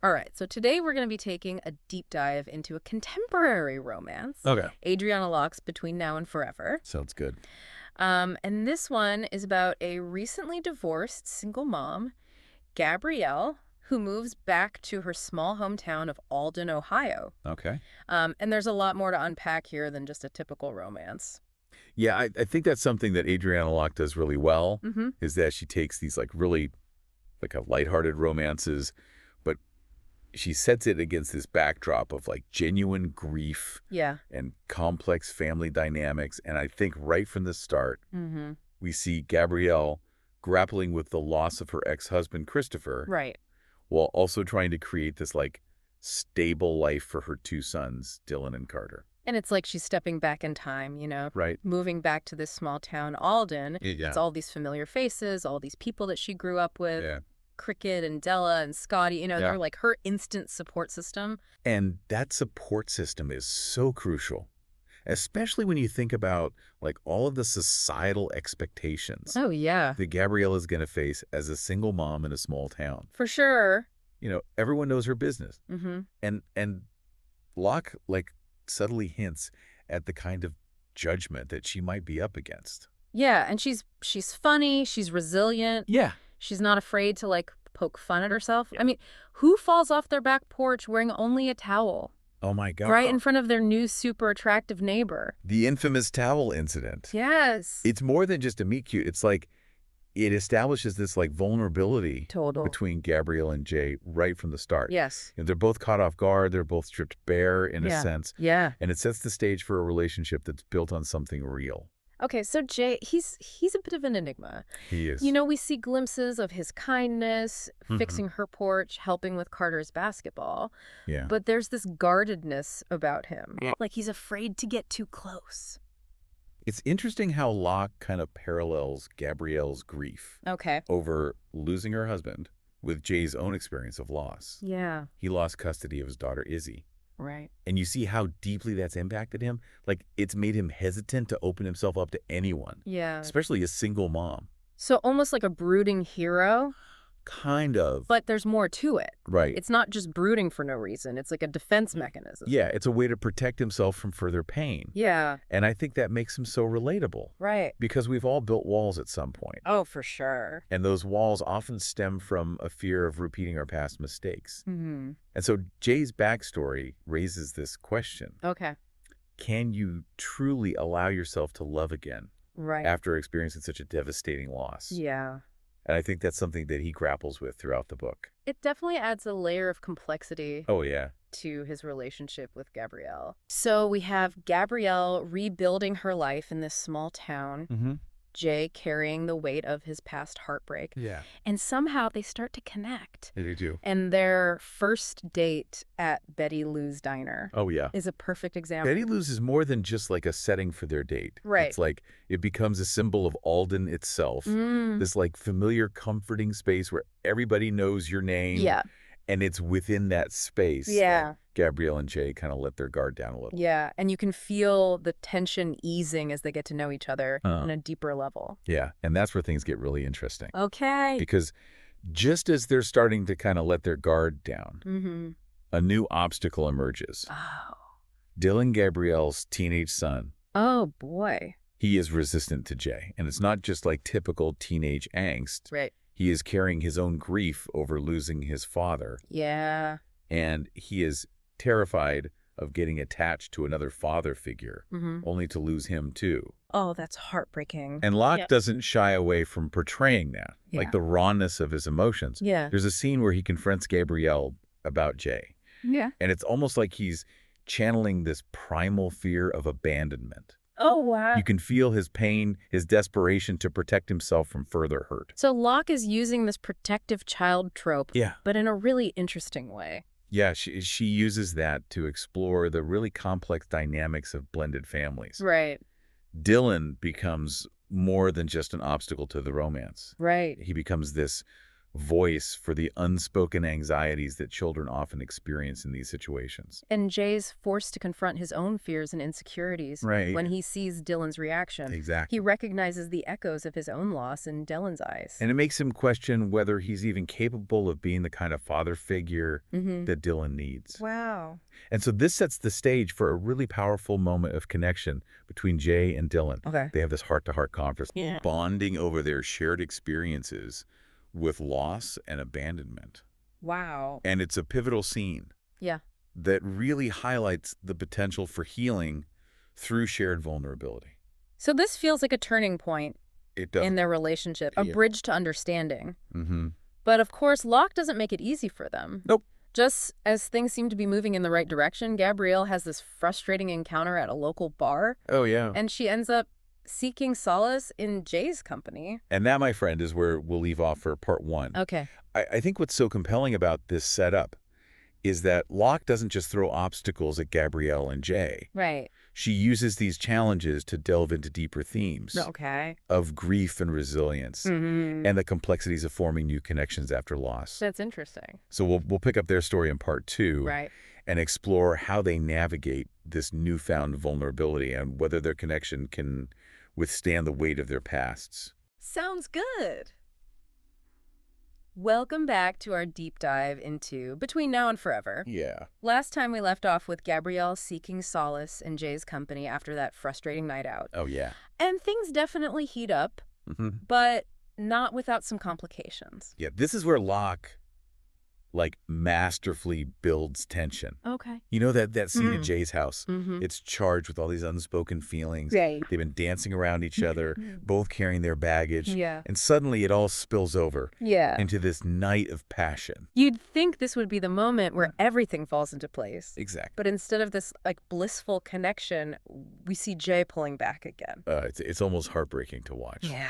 All right, so today we're going to be taking a deep dive into a contemporary romance, Okay. Adriana Locke's Between Now and Forever. Sounds good. And this one is about a recently divorced single mom, Gabrielle, who moves back to her small hometown of Alden, Ohio. Okay. And there's a lot more to unpack here than just a typical romance. Yeah, I think that's something that Adriana Locke does really well, Mm-hmm. is that she takes these really a lighthearted romances, but she sets it against this backdrop of genuine grief Yeah. and complex family dynamics. And I think right from the start, Mm-hmm. we see Gabrielle grappling with the loss of her ex-husband, Christopher, Right. while also trying to create this stable life for her two sons, Dylan and Carter. And it's like she's stepping back in time, Right. moving back to this small town, Alden. Yeah. It's all these familiar faces, all these people that she grew up with. Yeah. Cricket and Della and Scotty, Yeah. they're like her instant support system. And that support system is so crucial, especially when you think about all of the societal expectations Oh, yeah. that Gabrielle is going to face as a single mom in a small town. For sure. Everyone knows her business. Mm-hmm. And Locke subtly hints at the kind of judgment that she might be up against. Yeah, and she's funny, she's resilient. Yeah. She's not afraid to poke fun at herself. I mean, who falls off their back porch wearing only a towel? Oh my God. Right in front of their new super attractive neighbor. The infamous towel incident. Yes. It's more than just a meet cute. It's it establishes this vulnerability Total. between Gabrielle and Jay right from the start. Yes. They're both caught off guard. They're both stripped bare in a sense. Yeah. And it sets the stage for a relationship that's built on something real. Okay, so Jay, he's a bit of an enigma. He is. We see glimpses of his kindness, Mhm. fixing her porch, helping with Carter's basketball. Yeah. But there's this guardedness about him. Like he's afraid to get too close. It's interesting how Locke kind of parallels Gabrielle's grief Okay. over losing her husband with Jay's own experience of loss. Yeah. He lost custody of his daughter, Izzy. Right. And you see how deeply that's impacted him. It's made him hesitant to open himself up to anyone, Yeah. especially a single mom. So almost like a brooding hero, Kind of. but there's more to it. Right. It's not just brooding for no reason. It's like a defense mechanism. Yeah, it's a way to protect himself from further pain. Yeah. And I think that makes him so relatable. Right. Because we've all built walls at some point. Oh, for sure. And those walls often stem from a fear of repeating our past mistakes. Mm-hmm. And so Jay's backstory raises this question. Okay. Can you truly allow yourself to love again Right. after experiencing such a devastating loss? Yeah. And I think that's something that he grapples with throughout the book. It definitely adds a layer of complexity Oh, yeah. to his relationship with Gabrielle. So we have Gabrielle rebuilding her life in this small town, Mm-hmm. Jay carrying the weight of his past heartbreak, Yeah. and somehow they start to connect. They do. And their first date at Betty Lou's diner Oh, yeah. is a perfect example. Betty Lou's is more than just a setting for their date. Right. It's it becomes a symbol of Alden itself. Mm. This familiar, comforting space where everybody knows your name. Yeah. And it's within that space. Yeah. that Gabrielle and Jay kind of let their guard down a little. Yeah. And you can feel the tension easing as they get to know each other Uh-huh. on a deeper level. Yeah. And that's where things get really interesting. Okay. Because just as they're starting to kind of let their guard down, Mm-hmm. a new obstacle emerges. Oh. Dylan Gabrielle's teenage son, Oh, boy. he is resistant to Jay. And it's not just typical teenage angst. Right. He is carrying his own grief over losing his father. Yeah. And he is terrified of getting attached to another father figure, Mm-hmm. only to lose him too. Oh, that's heartbreaking. And Locke Yeah. doesn't shy away from portraying that, Yeah. the rawness of his emotions. Yeah. There's a scene where he confronts Gabrielle about Jay. Yeah. And it's almost like he's channeling this primal fear of abandonment. Oh, wow. You can feel his pain, his desperation to protect himself from further hurt. So Locke is using this protective child trope, Yeah. but in a really interesting way. Yeah, she uses that to explore the really complex dynamics of blended families. Right. Dylan becomes more than just an obstacle to the romance. Right. He becomes this voice for the unspoken anxieties that children often experience in these situations. And Jay's forced to confront his own fears and insecurities Right. when he sees Dylan's reaction. He Exactly. recognizes the echoes of his own loss in Dylan's eyes. And it makes him question whether he's even capable of being the kind of father figure that Dylan needs. Wow. And so this sets the stage for a really powerful moment of connection between Jay and Dylan. Okay. They have this heart-to-heart conversation, Yeah. bonding over their shared experiences with loss and abandonment. Wow. And it's a pivotal scene Yeah. that really highlights the potential for healing through shared vulnerability. So this feels like a turning point It does. in their relationship, a Yeah. bridge to understanding. Mm-hmm. But of course, Locke doesn't make it easy for them. Nope. Just as things seem to be moving in the right direction, Gabrielle has this frustrating encounter at a local bar, Oh, yeah. and she ends up seeking solace in Jay's company. And that, my friend, is where we'll leave off for part one. Okay. I think what's so compelling about this setup is that Locke doesn't just throw obstacles at Gabrielle and Jay. Right. She uses these challenges to delve into deeper themes Okay. of grief and resilience Mm-hmm. and the complexities of forming new connections after loss. That's interesting. So we'll pick up their story in part two Right. and explore how they navigate this newfound vulnerability and whether their connection can withstand the weight of their pasts. Sounds good. Welcome back to our deep dive into Between Now and Forever. Yeah. Last time we left off with Gabrielle seeking solace in Jay's company after that frustrating night out. Oh, yeah. And things definitely heat up, Mm-hmm. but not without some complications. Yeah, this is where Locke, masterfully builds tension. Okay. You know that scene at Mm. Jay's house? Mm-hmm. It's charged with all these unspoken feelings. Right. They've been dancing around each other, both carrying their baggage. Yeah. And suddenly it all spills over Yeah. into this night of passion. You'd think this would be the moment where everything falls into place. Exactly. But instead of this blissful connection, we see Jay pulling back again. It's almost heartbreaking to watch. Yeah.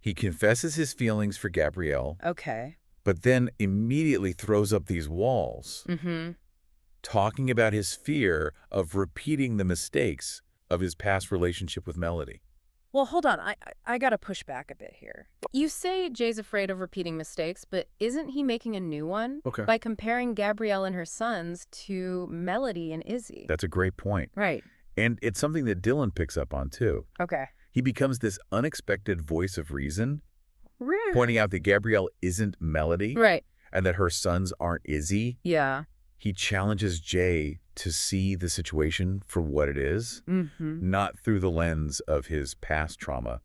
He confesses his feelings for Gabrielle, Okay. but then immediately throws up these walls, Mm-hmm. talking about his fear of repeating the mistakes of his past relationship with Melody. Well, hold on. I got to push back a bit here. You say Jay's afraid of repeating mistakes, but isn't he making a new one? Okay. By comparing Gabrielle and her sons to Melody and Izzy. That's a great point. Right. And it's something that Dylan picks up on, too. Okay. He becomes this unexpected voice of reason, Right. pointing out that Gabrielle isn't Melody Right. and that her sons aren't Izzy. Yeah. He challenges Jay to see the situation for what it is, Mm-hmm. not through the lens of his past trauma.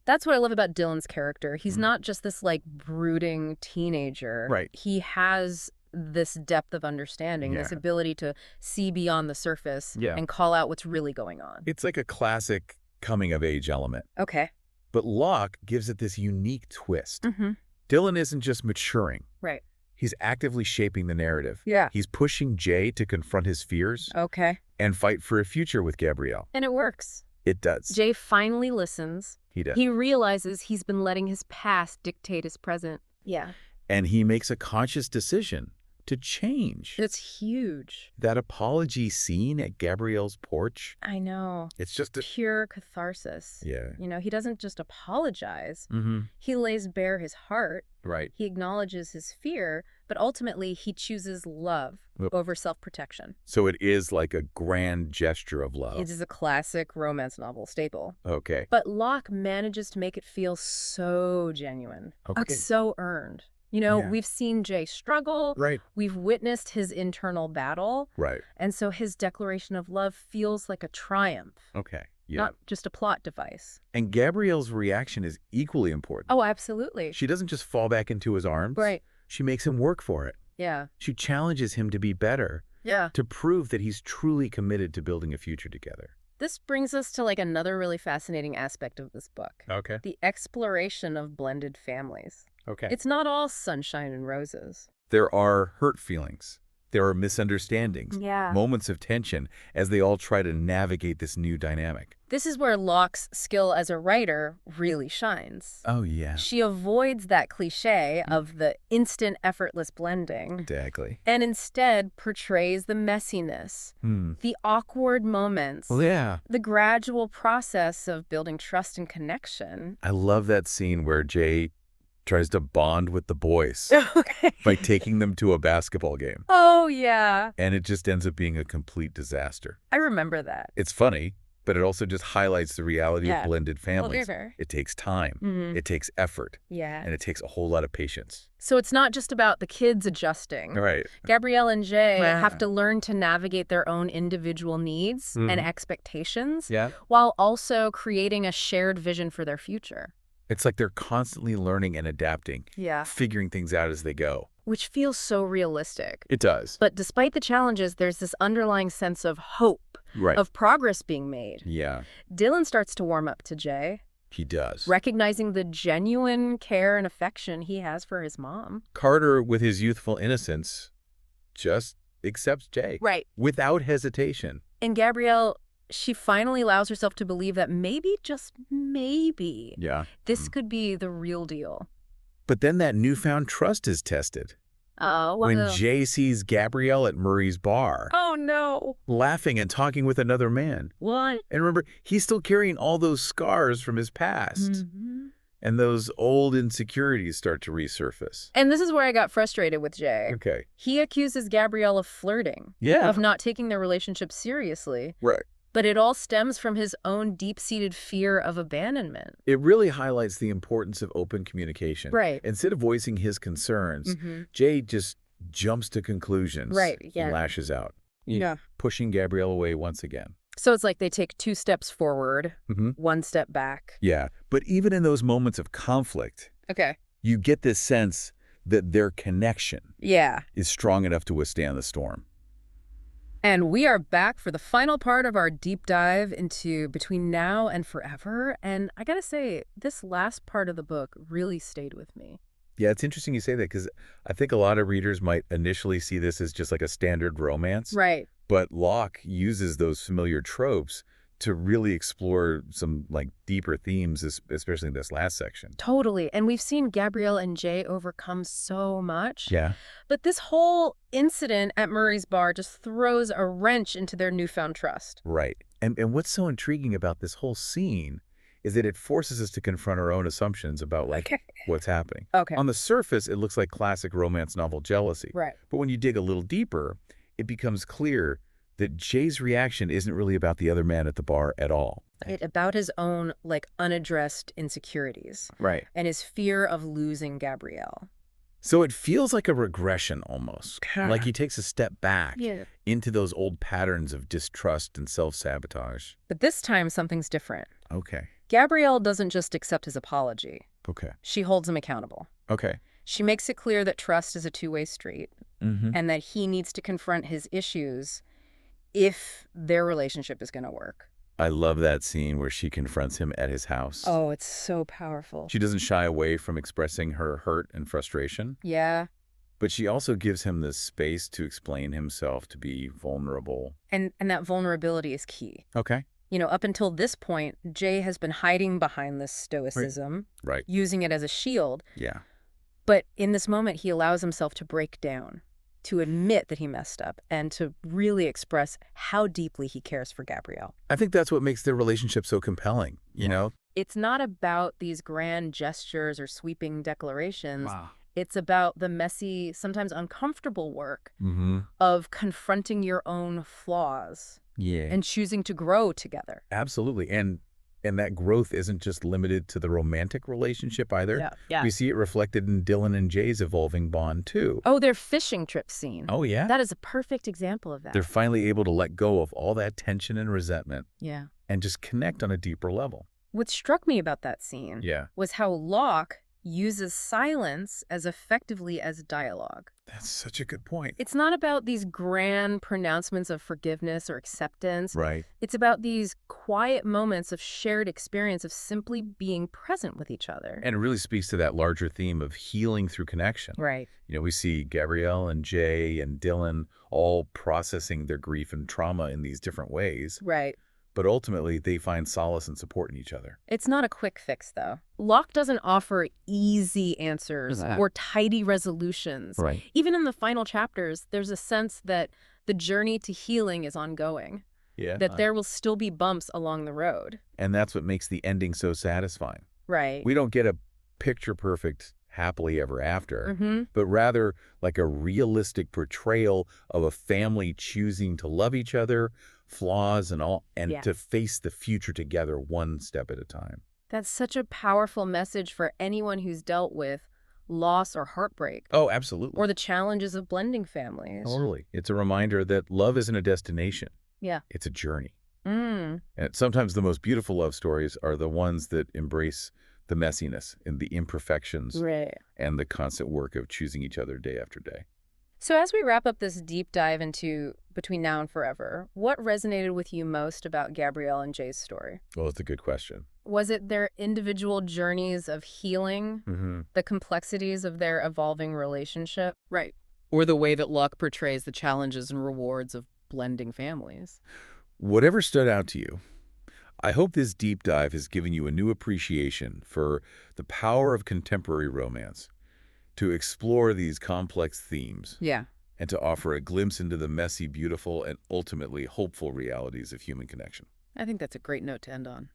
That's what I love about Dylan's character. He's not just this brooding teenager. Right. He has this depth of understanding, this Yeah. ability to see beyond the surface Yeah. and call out what's really going on. It's like a classic coming-of-age element. Okay. But Locke gives it this unique twist. Mm-hmm. Dylan isn't just maturing. Right. He's actively shaping the narrative. Yeah. He's pushing Jay to confront his fears Okay. and fight for a future with Gabrielle. And it works. It does. Jay finally listens. He does. He realizes he's been letting his past dictate his present. Yeah. And he makes a conscious decision to change. It's huge. That apology scene at Gabrielle's porch, I know. it's just a... Pure catharsis. Yeah. You know, he doesn't just apologize. Mm-hmm. He lays bare his heart. Right. He acknowledges his fear, but ultimately he chooses love Yep. over self-protection. So it is like a grand gesture of love. It is a classic romance novel staple. Okay. But Locke manages to make it feel so genuine, Okay. so earned. You know, Yeah. we've seen Jay struggle. Right. We've witnessed his internal battle. Right. And so his declaration of love feels like a triumph, Okay. Yeah. not just a plot device. And Gabrielle's reaction is equally important. Oh, absolutely. She doesn't just fall back into his arms. Right. She makes him work for it. Yeah. She challenges him to be better, Yeah. to prove that he's truly committed to building a future together. This brings us to another really fascinating aspect of this book. Okay. The exploration of blended families. Okay. It's not all sunshine and roses. There are hurt feelings. There are misunderstandings. Yeah. Moments of tension as they all try to navigate this new dynamic. This is where Locke's skill as a writer really shines. Oh, yeah. She avoids that cliche of the instant, effortless blending Exactly. and instead portrays the messiness, the awkward moments, Well, yeah. the gradual process of building trust and connection. I love that scene where Jay tries to bond with the boys Okay. by taking them to a basketball game. Oh, yeah. And it just ends up being a complete disaster. I remember that. It's funny, but it also just highlights the reality of Yeah. blended families. fair. It takes time, Mhm. it takes effort, Yeah. and it takes a whole lot of patience. So it's not just about the kids adjusting. All right. Gabrielle and Jay Yeah. have to learn to navigate their own individual needs and expectations Yeah. while also creating a shared vision for their future. It's like they're constantly learning and adapting, Yeah. figuring things out as they go. Which feels so realistic. It does. But despite the challenges, there's this underlying sense of hope, Right. of progress being made. Yeah, Dylan starts to warm up to Jay, he does. recognizing the genuine care and affection he has for his mom. Carter, with his youthful innocence, just accepts Jay. Right. Without hesitation. And Gabrielle, she finally allows herself to believe that maybe, just maybe, Yeah. this could be the real deal. But then that newfound trust is tested. Oh, When Jay sees Gabrielle at Murray's bar, Oh, no. laughing and talking with another man. What? And remember, he's still carrying all those scars from his past. Mhm. And those old insecurities start to resurface. And this is where I got frustrated with Jay. Okay. He accuses Gabrielle of flirting, Yeah. of not taking their relationship seriously. Right. But it all stems from his own deep-seated fear of abandonment. It really highlights the importance of open communication. Right. Instead of voicing his concerns, Mhm. Jay just jumps to conclusions. Right, yeah. And lashes out. Yeah. Pushing Gabrielle away once again. So it's like they take 2 steps forward, Mm-hmm. 1 step back. Yeah. But even in those moments of conflict, Okay. you get this sense that their connection Yeah. is strong enough to withstand the storm. And we are back for the final part of our deep dive into Between Now and Forever. And I gotta say, this last part of the book really stayed with me. Yeah, it's interesting you say that because I think a lot of readers might initially see this as just like a standard romance. Right. But Locke uses those familiar tropes to really explore some like deeper themes, especially in this last section. Totally. And we've seen Gabrielle and Jay overcome so much. Yeah. But this whole incident at Murray's bar just throws a wrench into their newfound trust. Right. And what's so intriguing about this whole scene is that it forces us to confront our own assumptions about like what's happening. Okay. On the surface, it looks like classic romance novel jealousy. Right. But when you dig a little deeper, it becomes clear that Jay's reaction isn't really about the other man at the bar at all. It's about his own, like, unaddressed insecurities Right. and his fear of losing Gabrielle. So it feels like a regression almost. Like he takes a step back into those old patterns of distrust and self-sabotage. But this time, something's different. Okay. Gabrielle doesn't just accept his apology. Okay. She holds him accountable. Okay. She makes it clear that trust is a two-way street Mm-hmm. and that he needs to confront his issues if their relationship is going to work. I love that scene where she confronts him at his house. Oh, it's so powerful. She doesn't shy away from expressing her hurt and frustration, Yeah. but she also gives him the space to explain himself, to be vulnerable. And that vulnerability is key. Okay. You know, up until this point, Jay has been hiding behind this stoicism, Right. using it as a shield. Yeah. But in this moment, he allows himself to break down, to admit that he messed up, and to really express how deeply he cares for Gabrielle. I think that's what makes their relationship so compelling, you know? It's not about these grand gestures or sweeping declarations. Wow. It's about the messy, sometimes uncomfortable work Mm-hmm. of confronting your own flaws Yeah. and choosing to grow together. Absolutely. And that growth isn't just limited to the romantic relationship either. Yeah. We see it reflected in Dylan and Jay's evolving bond too. Oh, their fishing trip scene. Oh, yeah? That is a perfect example of that. They're finally able to let go of all that tension and resentment Yeah. and just connect on a deeper level. What struck me about that scene Yeah. was how Locke uses silence as effectively as dialogue. That's such a good point. It's not about these grand pronouncements of forgiveness or acceptance. Right. It's about these quiet moments of shared experience of simply being present with each other. And it really speaks to that larger theme of healing through connection. Right. You know, we see Gabrielle and Jay and Dylan all processing their grief and trauma in these different ways. Right. But ultimately, they find solace and support in each other. It's not a quick fix, though. Locke doesn't offer easy answers or tidy resolutions. Right. Even in the final chapters, there's a sense that the journey to healing is ongoing, Yeah. that there will still be bumps along the road. And that's what makes the ending so satisfying. Right. We don't get a picture-perfect happily ever after, Mm-hmm. but rather like a realistic portrayal of a family choosing to love each other, flaws and all, and Yeah. to face the future together one step at a time. That's such a powerful message for anyone who's dealt with loss or heartbreak, Oh, absolutely. or the challenges of blending families. Totally. It's a reminder that love isn't a destination. Yeah. It's a journey. Mm. And sometimes the most beautiful love stories are the ones that embrace the messiness and the imperfections Right. and the constant work of choosing each other day after day. So as we wrap up this deep dive into Between Now and Forever, what resonated with you most about Gabrielle and Jay's story? Well, it's a good question. Was it their individual journeys of healing, Hmm. the complexities of their evolving relationship? Right. Or the way that Locke portrays the challenges and rewards of blending families. Whatever stood out to you, I hope this deep dive has given you a new appreciation for the power of contemporary romance to explore these complex themes Yeah. and to offer a glimpse into the messy, beautiful, and ultimately hopeful realities of human connection. I think that's a great note to end on.